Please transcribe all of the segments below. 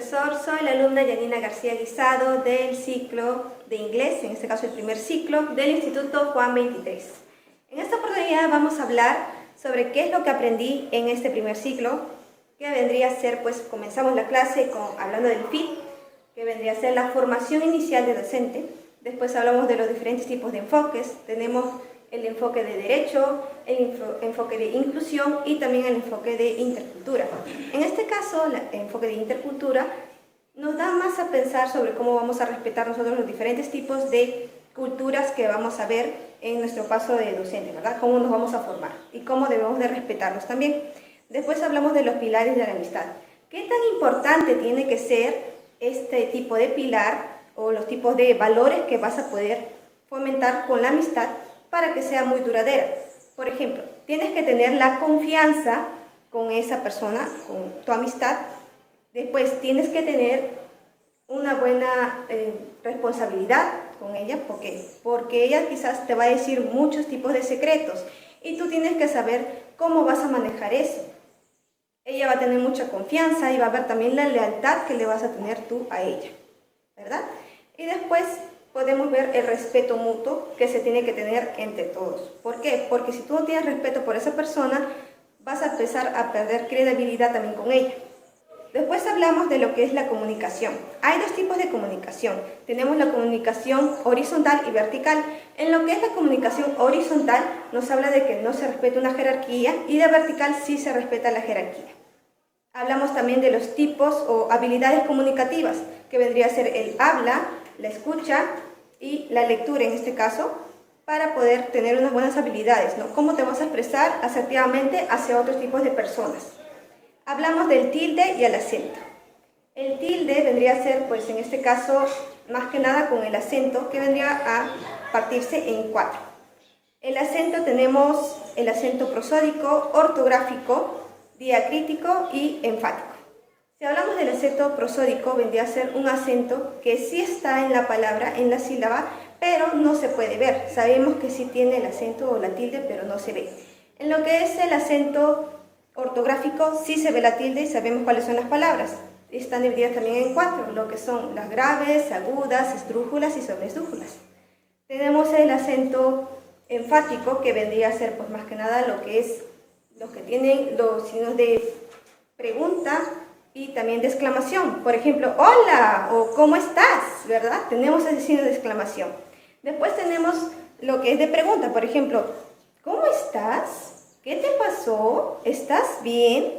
profesor. Soy la alumna Yanina García Guisado del ciclo de inglés, en este caso el primer ciclo, del Instituto Juan 23. En esta oportunidad vamos a hablar sobre qué es lo que aprendí en este primer ciclo, que vendría a ser, pues comenzamos la clase hablando del FIT, que vendría a ser la formación inicial de docente. Después hablamos de los diferentes tipos de enfoques. Tenemos el enfoque de derecho, el enfoque de inclusión y también el enfoque de intercultura. En este caso, el enfoque de intercultura nos da más a pensar sobre cómo vamos a respetar nosotros los diferentes tipos de culturas que vamos a ver en nuestro paso de docente, ¿verdad? Cómo nos vamos a formar y cómo debemos de respetarlos también. Después hablamos de los pilares de la amistad. ¿Qué tan importante tiene que ser este tipo de pilar o los tipos de valores que vas a poder fomentar con la amistad para que sea muy duradera? Por ejemplo, tienes que tener la confianza con esa persona, con tu amistad. Después tienes que tener una buena responsabilidad con ella. ¿Por qué? Porque ella quizás te va a decir muchos tipos de secretos y tú tienes que saber cómo vas a manejar eso. Ella va a tener mucha confianza y va a ver también la lealtad que le vas a tener tú a ella, ¿verdad? Y después podemos ver el respeto mutuo que se tiene que tener entre todos. ¿Por qué? Porque si tú no tienes respeto por esa persona, vas a empezar a perder credibilidad también con ella. Después hablamos de lo que es la comunicación. Hay dos tipos de comunicación. Tenemos la comunicación horizontal y vertical. En lo que es la comunicación horizontal, nos habla de que no se respeta una jerarquía y de vertical sí se respeta la jerarquía. Hablamos también de los tipos o habilidades comunicativas, que vendría a ser el habla, la escucha y la lectura en este caso, para poder tener unas buenas habilidades, ¿no? Cómo te vas a expresar asertivamente hacia otros tipos de personas. Hablamos del tilde y el acento. El tilde vendría a ser, pues en este caso, más que nada con el acento, que vendría a partirse en 4. El acento tenemos el acento prosódico, ortográfico, diacrítico y enfático. Si hablamos del acento prosódico, vendría a ser un acento que sí está en la palabra, en la sílaba, pero no se puede ver. Sabemos que sí tiene el acento o la tilde, pero no se ve. En lo que es el acento ortográfico, sí se ve la tilde y sabemos cuáles son las palabras. Están divididas también en 4, lo que son las graves, agudas, esdrújulas y sobreesdrújulas. Tenemos el acento enfático, que vendría a ser, pues más que nada, lo que tienen los signos de pregunta y también de exclamación. Por ejemplo, hola o ¿cómo estás? ¿Verdad? Tenemos ese signo de exclamación. Después tenemos lo que es de pregunta. Por ejemplo, ¿cómo estás? ¿Qué te pasó? ¿Estás bien?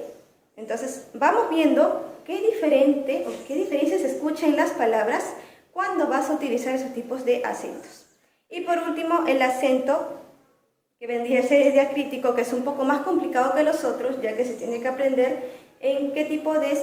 Entonces, vamos viendo qué diferencia se escucha en las palabras cuando vas a utilizar esos tipos de acentos. Y por último, el acento que vendría a ser diacrítico, que es un poco más complicado que los otros, ya que se tiene que aprender en qué tipo de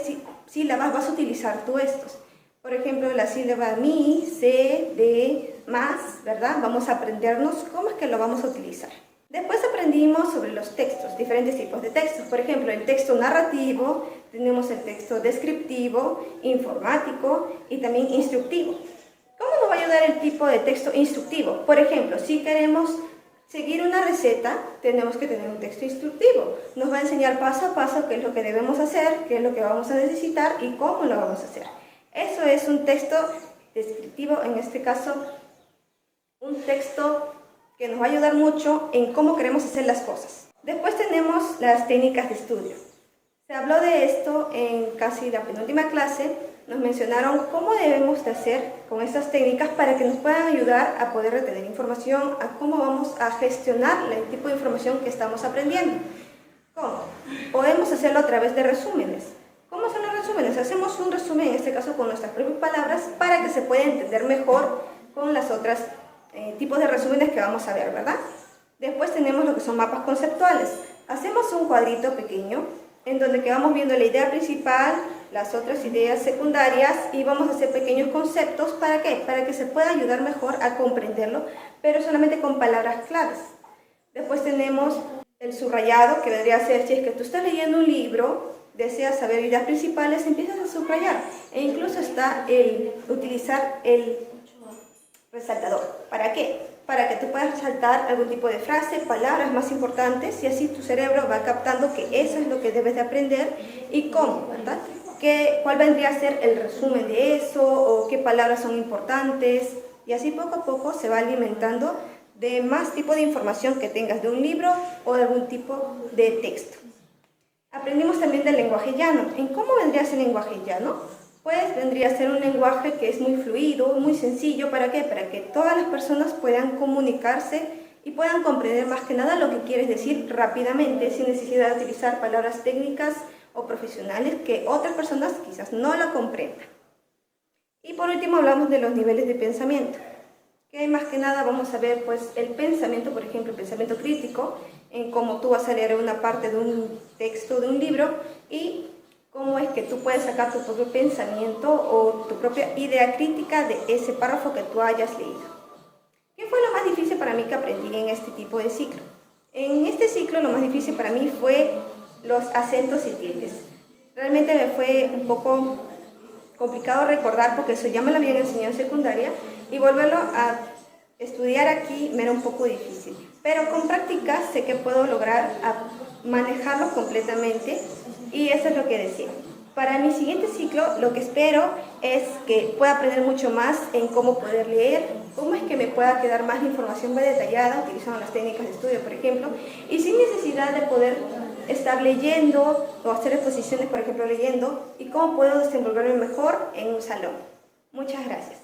sílabas vas a utilizar tú estos. Por ejemplo, la sílaba mi, se, de, más, ¿verdad? Vamos a aprendernos cómo es que lo vamos a utilizar. Después aprendimos sobre los textos, diferentes tipos de textos. Por ejemplo, el texto narrativo, tenemos el texto descriptivo, informático y también instructivo. ¿Cómo nos va a ayudar el tipo de texto instructivo? Por ejemplo, si queremos seguir una receta, tenemos que tener un texto instructivo. Nos va a enseñar paso a paso qué es lo que debemos hacer, qué es lo que vamos a necesitar y cómo lo vamos a hacer. Eso es un texto descriptivo, en este caso, un texto que nos va a ayudar mucho en cómo queremos hacer las cosas. Después tenemos las técnicas de estudio. Se habló de esto en casi la penúltima clase. Nos mencionaron cómo debemos de hacer con estas técnicas para que nos puedan ayudar a poder retener información, a cómo vamos a gestionar el tipo de información que estamos aprendiendo. ¿Cómo? Podemos hacerlo a través de resúmenes. ¿Cómo son los resúmenes? Hacemos un resumen, en este caso con nuestras propias palabras, para que se pueda entender mejor con las otras tipos de resúmenes que vamos a ver, ¿verdad? Después tenemos lo que son mapas conceptuales. Hacemos un cuadrito pequeño en donde que vamos viendo la idea principal, las otras ideas secundarias y vamos a hacer pequeños conceptos. ¿Para qué? Para que se pueda ayudar mejor a comprenderlo, pero solamente con palabras claves. Después tenemos el subrayado, que vendría a ser, si es que tú estás leyendo un libro, deseas saber ideas principales, empiezas a subrayar. E incluso está el utilizar el resaltador. ¿Para qué? Para que tú puedas resaltar algún tipo de frase, palabras más importantes y así tu cerebro va captando que eso es lo que debes de aprender y cómo, ¿verdad? cuál vendría a ser el resumen de eso o qué palabras son importantes, y así poco a poco se va alimentando de más tipo de información que tengas de un libro o de algún tipo de texto. Aprendimos también del lenguaje llano. ¿En cómo vendría a ser el lenguaje llano? Pues vendría a ser un lenguaje que es muy fluido, muy sencillo. ¿Para qué? Para que todas las personas puedan comunicarse y puedan comprender más que nada lo que quieres decir rápidamente, sin necesidad de utilizar palabras técnicas o profesionales que otras personas quizás no lo comprendan. Y por último hablamos de los niveles de pensamiento, que más que nada vamos a ver pues el pensamiento, por ejemplo, el pensamiento crítico, en cómo tú vas a leer una parte de un texto, de un libro, y cómo es que tú puedes sacar tu propio pensamiento o tu propia idea crítica de ese párrafo que tú hayas leído. ¿Qué fue lo más difícil para mí que aprendí en este tipo de ciclo? En este ciclo lo más difícil para mí fue los acentos y tildes. Realmente me fue un poco complicado recordar porque eso ya me lo habían enseñado en secundaria y volverlo a estudiar aquí me era un poco difícil. Pero con práctica sé que puedo lograr manejarlo completamente y eso es lo que decía. Para mi siguiente ciclo lo que espero es que pueda aprender mucho más en cómo poder leer, cómo es que me pueda quedar más información más detallada utilizando las técnicas de estudio, por ejemplo, y sin necesidad de poder estar leyendo o hacer exposiciones, por ejemplo, leyendo, y cómo puedo desenvolverme mejor en un salón. Muchas gracias.